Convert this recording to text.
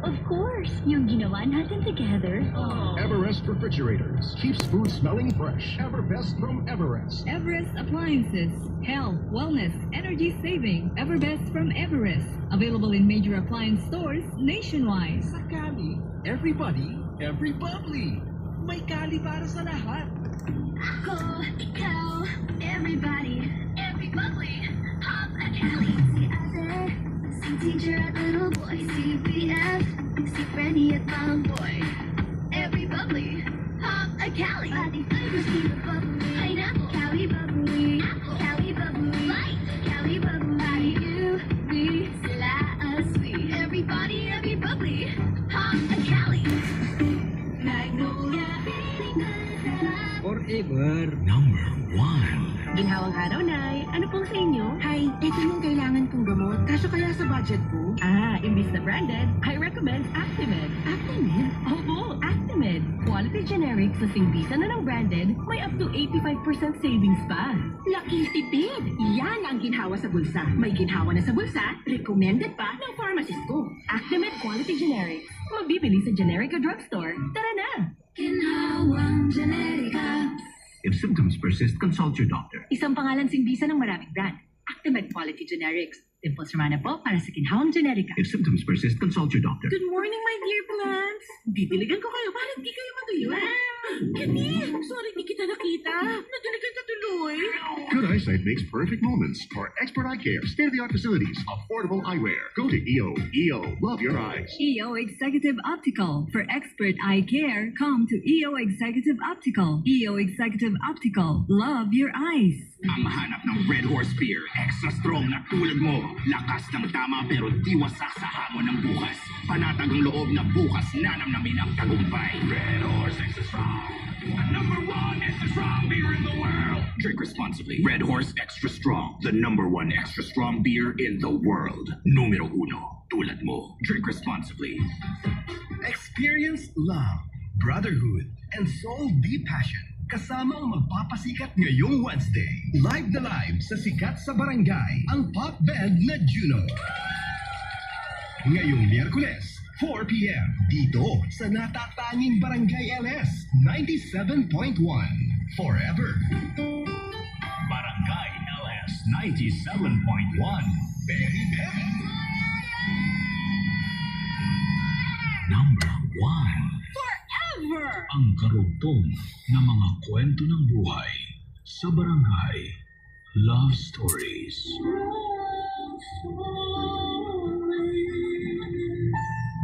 Of course, yung ginawa natin together. Everest Refrigerators keeps food smelling fresh. Everbest from Everest. Everest Appliances. Health, wellness, energy saving. Everbest from Everest. Available in major appliance stores nationwide. Sa Cali, everybody, every bubbly. May Cali para sa lahat. Ako, ikaw, everybody, every bubbly, Pop a Cali. Si ate, si teacher at little boy, si BF, si Freddy at Mom Boy. Every bubbly, Pop a Cali. Ating flavors, keep it bubbly. Pineapple, Cali bubbly. Apple, Cali bubbly. Light, Cali bubbly. You, me, sila, sweet. Everybody, every bubbly, Pop a Cali. Magnolia, Forever. Number 1. Ginhawang araw, Nay. Ano pong sa inyo? Hi, ito yung kailangan kong gamot. Kaso kaya sa budget ko? Imbis na branded, I recommend Actimed. Actimel? Opo, Actimed. Quality generics na singbisa na ng branded, may up to 85% savings pa. Laking tipid! Yan ang ginhawa sa bulsa. May ginhawa na sa bulsa, recommended pa ng pharmacist ko. Actimed Quality Generics. Mabibili sa generic o drugstore. Tara na! Ginhawang generika. If symptoms persist, consult your doctor. Isang pangalan singbisa ng maraming brand. Actimed Quality Generics. Dimples Romana po para sa Ginhawang Generika. If symptoms persist, consult your doctor. Good morning, my dear plants! Didiligan ko kayo. Bakit di kayo matuyo? Hindi! Sorry, di kita nakita. Nadiligan ka tuloy. Good eyesight makes perfect moments for expert eye care. State-of-the-art facilities, affordable eyewear. Go to EO. EO, love your eyes. EO Executive Optical. For expert eye care, come to EO Executive Optical. EO Executive Optical. Love your eyes. Ang hanap ng Red Horse Beer, extra strong na tulad mo. Lakas ng tama pero di wasak sa hamon ng bukas. Panatag ang loob na bukas nanamnamin ang tagumpay. Red Horse Extra Strong. The number 1 extra strong beer in the world. Drink responsibly. Red Horse Extra Strong. The number 1 extra strong beer in the world. Numero 1. Tulad mo. Drink responsibly. Experience love, brotherhood, and soul deep passion. Kasama ang magpapasikat ngayong Wednesday. Live na live sa Sikat sa Barangay, ang pop band na Juno. Ngayong Miyerkules, 4 p.m. dito sa natatanging Barangay LS 97.1. Forever. Barangay LS 97.1. Very, very. Number 1. Forever! Ang karugtong ng mga kwento ng buhay sa barangay. Love Stories. Love story.